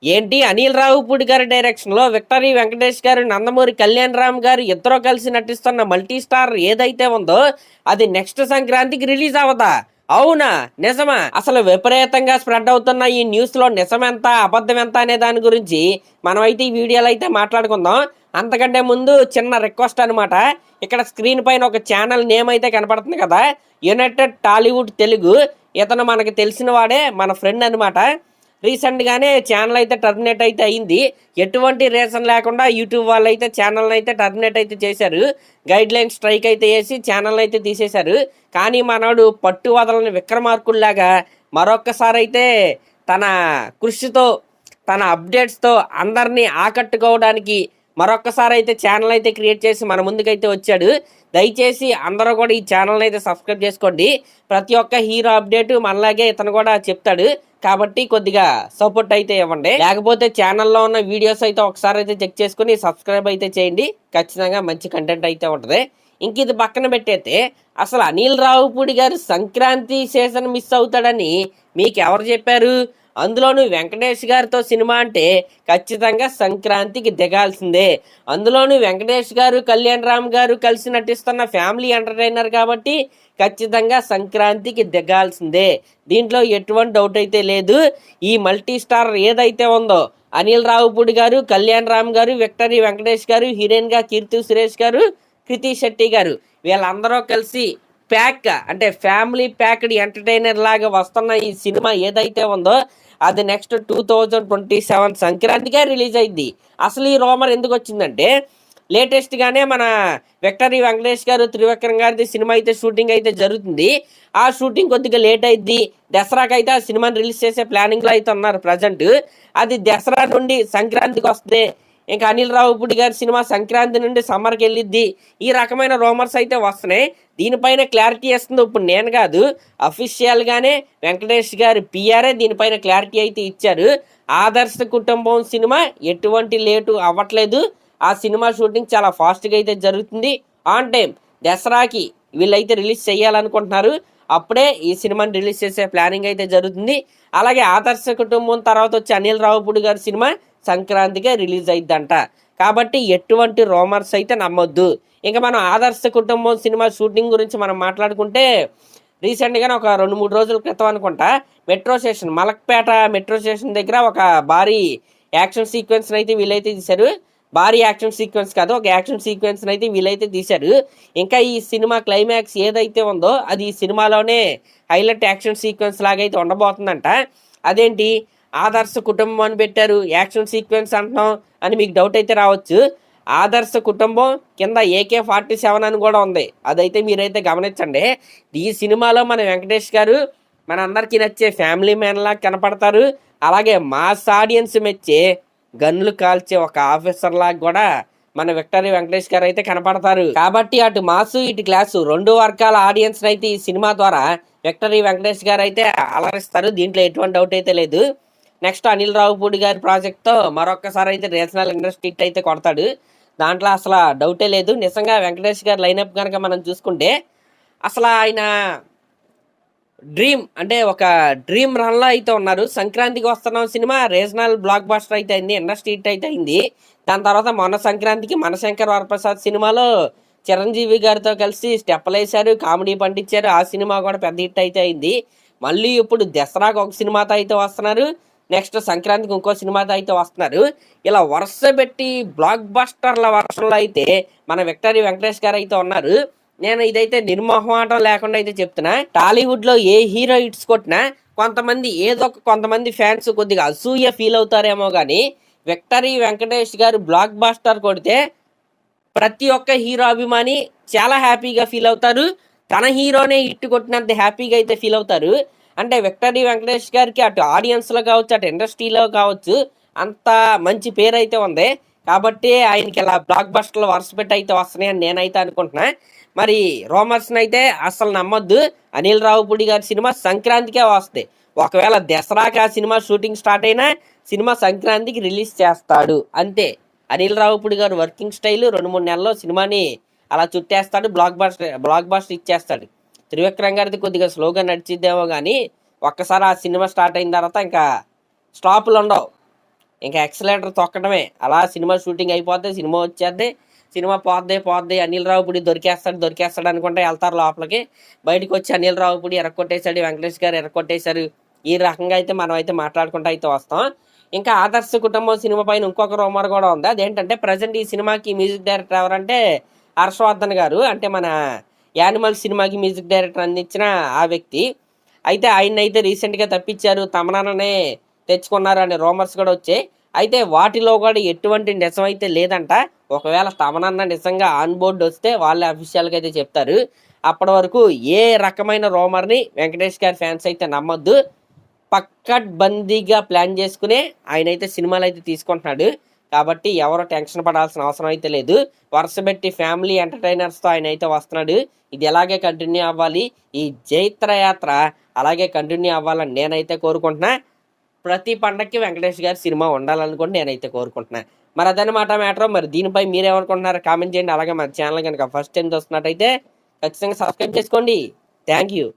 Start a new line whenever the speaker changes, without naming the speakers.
ఏంటి అనిల్ రావిపూడి గారి డైరెక్షన్ లో విక్టరీ వెంకటేష్ గారు, నందమూరి కళ్యాణ్ రామ్ గారు ఇద్దరు కలిసి నటిస్తున్న మల్టీ స్టార్ ఏదైతే ఉందో అది నెక్స్ట్ సంక్రాంతికి రిలీజ్ అవదా? అవునా, నిజమా? అసలు విపరీతంగా స్ప్రెడ్ అవుతున్న ఈ న్యూస్ లో నిజమెంత అబద్ధం ఎంత అనే దాని గురించి మనం అయితే ఈ వీడియోలో అయితే మాట్లాడుకుందాం. అంతకంటే ముందు చిన్న రిక్వెస్ట్ అనమాట. ఇక్కడ స్క్రీన్ పైన ఒక ఛానల్ నేమ్ అయితే కనపడుతుంది కదా, యునైటెడ్ టాలీవుడ్ తెలుగు. ఇతను మనకు తెలిసిన వాడే, మన ఫ్రెండ్ అనమాట. రీసెంట్గానే ఛానల్ అయితే టర్మినేట్ అయితే అయింది. ఎటువంటి రీజన్ లేకుండా యూట్యూబ్ వాళ్ళు అయితే ఛానల్ అయితే టర్మినేట్ అయితే చేశారు. గైడ్ లైన్ స్ట్రైక్ అయితే వేసి ఛానల్ అయితే తీసేశారు. కానీ మనోడు పట్టు వదలని విక్రమార్కుల్లాగా మరొక్కసారి అయితే తన కృషితో, తన అప్డేట్స్తో అందరినీ ఆకట్టుకోవడానికి మరొక్కసారి అయితే ఛానల్ అయితే క్రియేట్ చేసి మన ముందుకైతే వచ్చాడు. దయచేసి అందరూ కూడా ఈ ఛానల్ అయితే సబ్స్క్రైబ్ చేసుకోండి. ప్రతి ఒక్క హీరో అప్డేట్ మనలాగే ఇతను కూడా చెప్తాడు కాబట్టి కొద్దిగా సపోర్ట్ అయితే ఇవ్వండి. లేకపోతే ఛానల్లో ఉన్న వీడియోస్ అయితే ఒకసారి అయితే చెక్ చేసుకుని సబ్స్క్రైబ్ అయితే చేయండి. ఖచ్చితంగా మంచి కంటెంట్ అయితే ఉంటుంది. ఇంక ఇది పక్కన పెట్టయితే అసలు అనిల్ రావిపూడి గారు సంక్రాంతి సీజన్ మిస్ అవుతాడని మీకు ఎవరు చెప్పారు? అందులోనూ వెంకటేష్ గారితో సినిమా అంటే ఖచ్చితంగా సంక్రాంతికి దిగాల్సిందే. అందులోనూ వెంకటేష్ గారు, కళ్యాణ్ రామ్ గారు కలిసి నటిస్తున్న ఫ్యామిలీ ఎంటర్టైనర్ కాబట్టి ఖచ్చితంగా సంక్రాంతికి దిగాల్సిందే. దీంట్లో ఎటువంటి డౌట్ అయితే లేదు. ఈ మల్టీ స్టార్ ఏదైతే ఉందో అనిల్ రావిపూడి గారు, కళ్యాణ్ రామ్ గారు, విక్టరీ వెంకటేష్ గారు, హీరోయిన్గా కీర్తి సురేష్ గారు, కృతి శెట్టి గారు, వీళ్ళందరూ కలిసి ప్యాక్ అంటే ఫ్యామిలీ ప్యాక్డ్ ఎంటర్టైనర్ లాగా వస్తున్న ఈ సినిమా ఏదైతే ఉందో అది నెక్స్ట్ 2027 సంక్రాంతికే రిలీజ్ అయింది. అసలు ఈ రోమర్ ఎందుకు వచ్చిందంటే లేటెస్ట్గానే మన విక్టరీ వెంకటేష్ గారు, త్రివిక్రమ్ గారిది సినిమా అయితే షూటింగ్ అయితే జరుగుతుంది. ఆ షూటింగ్ కొద్దిగా లేట్ అయింది. దసరాకి అయితే ఆ సినిమాని రిలీజ్ చేసే ప్లానింగ్లో అయితే ఉన్నారు ప్రజెంట్. అది దసరా నుండి సంక్రాంతికి వస్తే ఇంకా అనిల్ రావిపూడి గారి సినిమా సంక్రాంతి నుండి సమ్మర్కి వెళ్ళిద్ది. ఈ రకమైన రూమర్స్ అయితే వస్తున్నాయి. దీనిపైన క్లారిటీ ఇస్తుంది ఇప్పుడు నేను కాదు, అఫీషియల్గానే వెంకటేష్ గారి పిఆర్ఏ దీనిపైన క్లారిటీ అయితే ఇచ్చారు. ఆదర్శ కుటుంబం సినిమా ఎటువంటి లేటు అవ్వట్లేదు. ఆ సినిమా షూటింగ్ చాలా ఫాస్ట్గా అయితే జరుగుతుంది. ఆన్ టైం దసరాకి వీళ్ళైతే రిలీజ్ చేయాలనుకుంటున్నారు. అప్పుడే ఈ సినిమాని రిలీజ్ చేసే ప్లానింగ్ అయితే జరుగుతుంది. అలాగే ఆదర్శ కుటుంబం తర్వాత వచ్చి అనిల్ రావిపూడి గారి సినిమా సంక్రాంతికే రిలీజ్ అయిద్దంట. కాబట్టి ఎటువంటి రూమర్స్ అయితే నమ్మొద్దు. ఇంకా మనం ఆదర్శ కుటుంబం సినిమా షూటింగ్ గురించి మనం మాట్లాడుకుంటే రీసెంట్గానే ఒక 2-3 రోజుల క్రితం అనుకుంటా metro station, Malakpet metro station దగ్గర ఒక భారీ యాక్షన్ సీక్వెన్స్ని అయితే వీళ్ళైతే తీశారు. భారీ యాక్షన్ సీక్వెన్స్ కాదు, ఒక యాక్షన్ సీక్వెన్స్ని అయితే వీళ్ళైతే తీశారు. ఇంకా ఈ సినిమా క్లైమాక్స్ ఏదైతే ఉందో అది ఈ సినిమాలోనే హైలైట్ యాక్షన్ సీక్వెన్స్ లాగా అయితే ఉండబోతుందంట. అదేంటి ఆదర్శ కుటుంబం అని పెట్టారు, యాక్షన్ సీక్వెన్స్ అంటున్నాం అని మీకు డౌట్ అయితే రావచ్చు. ఆదర్శ కుటుంబం కింద AK-47 అని కూడా ఉంది. అదైతే మీరైతే గమనించండి. ఈ సినిమాలో మన వెంకటేష్ గారు మన అందరికీ నచ్చే ఫ్యామిలీ మ్యాన్ లా కనపడతారు. అలాగే మాస్ ఆడియన్స్ మెచ్చే గన్లు కాల్చే ఒక ఆఫీసర్ లాగా కూడా మన విక్టరీ వెంకటేష్ గారు అయితే కనపడతారు. కాబట్టి అటు మాసు ఇటు క్లాసు రెండు వర్గాల ఆడియన్స్ అయితే ఈ సినిమా ద్వారా విక్టరీ వెంకటేష్ గారు అయితే అలరిస్తారు. దీంట్లో ఎటువంటి డౌట్ అయితే లేదు. నెక్స్ట్ అనిల్ రావిపూడి గారి ప్రాజెక్ట్తో మరొక్కసారి అయితే రీజనల్ ఇండస్ట్రీ అయితే కొడతాడు. దాంట్లో అసలు డౌటే లేదు. నిజంగా వెంకటేష్ గారి లైనప్ కనుక మనం చూసుకుంటే అసలు ఆయన డ్రీమ్ అంటే ఒక డ్రీమ్ రన్లో అయితే ఉన్నారు. సంక్రాంతికి వస్తున్న సినిమా రీజనల్ బ్లాక్ బస్టర్ అయితే అయింది, ఇండస్ట్రీ హిట్ అయితే అయింది. దాని తర్వాత మొన్న సంక్రాంతికి మనశంకర్ వరప్రసాద్ సినిమాలో చిరంజీవి గారితో కలిసి స్టెప్పులు వేశారు, కామెడీ పండించారు. ఆ సినిమా కూడా పెద్ద హిట్ అయితే అయింది. మళ్ళీ ఇప్పుడు దసరాకు ఒక సినిమాతో అయితే వస్తున్నారు, నెక్స్ట్ సంక్రాంతికి ఇంకో సినిమాతో అయితే వస్తున్నారు. ఇలా వరుస పెట్టి బ్లాక్ బస్టర్ల వర్షంలో అయితే మన విక్టరీ వెంకటేష్ గారు అయితే ఉన్నారు. నేను ఇదైతే నిర్మోహమాటం లేకుండా అయితే చెప్తున్నా. టాలీవుడ్లో ఏ హీరో హిట్స్ కొట్టినా కొంతమంది ఫ్యాన్స్ కొద్దిగా అసూయ ఫీల్ అవుతారేమో కానీ విక్టరీ వెంకటేష్ గారు బ్లాక్ బస్టర్ కొడితే ప్రతి ఒక్క హీరో అభిమాని చాలా హ్యాపీగా ఫీల్ అవుతారు. తన హీరోనే హిట్ కొట్టినంత హ్యాపీగా అయితే ఫీల్ అవుతారు. అంటే విక్టరీ వెంకటేష్ గారికి అటు ఆడియన్స్లో కావచ్చు, అటు ఇండస్ట్రీలో కావచ్చు, అంత మంచి పేరు అయితే ఉంది. కాబట్టి ఆయనకి ఇలా బ్లాక్ బస్టర్లు వరుస పెట్టి అయితే వస్తున్నాయని నేనైతే అనుకుంటున్నా. మరి రూమర్స్ని అయితే అస్సలు నమ్మొద్దు. అనిల్ రావిపూడి గారి సినిమా సంక్రాంతికే వస్తాయి. ఒకవేళ దసరాకి ఆ సినిమా షూటింగ్ స్టార్ట్ అయినా సినిమా సంక్రాంతికి రిలీజ్ చేస్తాడు అంతే. అనిల్ రావిపూడి గారు వర్కింగ్ స్టైల్ 2-3 నెలల్లో సినిమాని అలా చుట్టేస్తాడు, బ్లాక్ బస్టర్ ఇచ్చేస్తాడు. త్రివిక్రమ్ గారిది కొద్దిగా స్లోగా నడిచిద్దేమో కానీ ఒక్కసారి ఆ సినిమా స్టార్ట్ అయిన తర్వాత ఇంకా స్టాపులు ఉండవు. ఇంకా ఎక్సలేటర్ తొక్కడమే. అలా సినిమా షూటింగ్ అయిపోద్ది, సినిమా వచ్చేద్ది, సినిమా పోద్ది. అనిల్ రావుపూడి దొరికేస్తాడు అనుకుంటే వెళ్తారు లోపలికి. బయటకు వచ్చి అనిల్ రావుపూడి ఎరక్కొట్టేశాడు, వెంకటేష్ గారు ఎరక్కొట్టేశారు. ఈ రకంగా అయితే మనం అయితే మాట్లాడుకుంటూ అయితే వస్తాం. ఇంకా ఆదర్శ కుటుంబం సినిమా పైన ఇంకొక రూమర్ కూడా ఉంది. అదేంటంటే ప్రజెంట్ ఈ సినిమాకి మ్యూజిక్ డైరెక్టర్ ఎవరంటే హర్షవర్ధన్ గారు. అంటే మన యానిమల్ సినిమాకి మ్యూజిక్ డైరెక్టర్ అందించిన ఆ వ్యక్తి. అయితే ఆయన్ని అయితే రీసెంట్గా తప్పించారు, తమనానే తెచ్చుకున్నారు అనే రూమర్స్ కూడా వచ్చాయి. అయితే వాటిలో కూడా ఎటువంటి నిజం అయితే లేదంట. ఒకవేళ తమనన్న నిజంగా ఆన్ బోర్డు వస్తే వాళ్ళే అఫీషియల్గా అయితే చెప్తారు. అప్పటి వరకు ఏ రకమైన రూమర్ని వెంకటేష్ గారి ఫ్యాన్స్ అయితే నమ్మొద్దు. పక్కడ్బందీగా ప్లాన్ చేసుకునే ఆయన అయితే సినిమాలు అయితే తీసుకుంటున్నాడు. కాబట్టి ఎవరో టెన్షన్ పడాల్సిన అవసరం అయితే లేదు. వరుసపెట్టి ఫ్యామిలీ ఎంటర్టైనర్స్తో ఆయన అయితే వస్తున్నాడు. ఇది ఎలాగే కంటిన్యూ అవ్వాలి, ఈ జైత్ర యాత్ర అలాగే కంటిన్యూ అవ్వాలని నేనైతే కోరుకుంటున్నా. ప్రతి పండక్కి వెంకటేష్ గారి సినిమా ఉండాలనుకోండి నేనైతే కోరుకుంటున్నా. మరి అదనమాట మ్యాటర్. మరి దీనిపై మీరేమనుకుంటున్నారో కామెంట్ చేయండి. అలాగే మన ఛానల్ కనుక ఫస్ట్ టైం చూస్తున్నట్టయితే ఖచ్చితంగా సబ్స్క్రైబ్ చేసుకోండి. Thank you.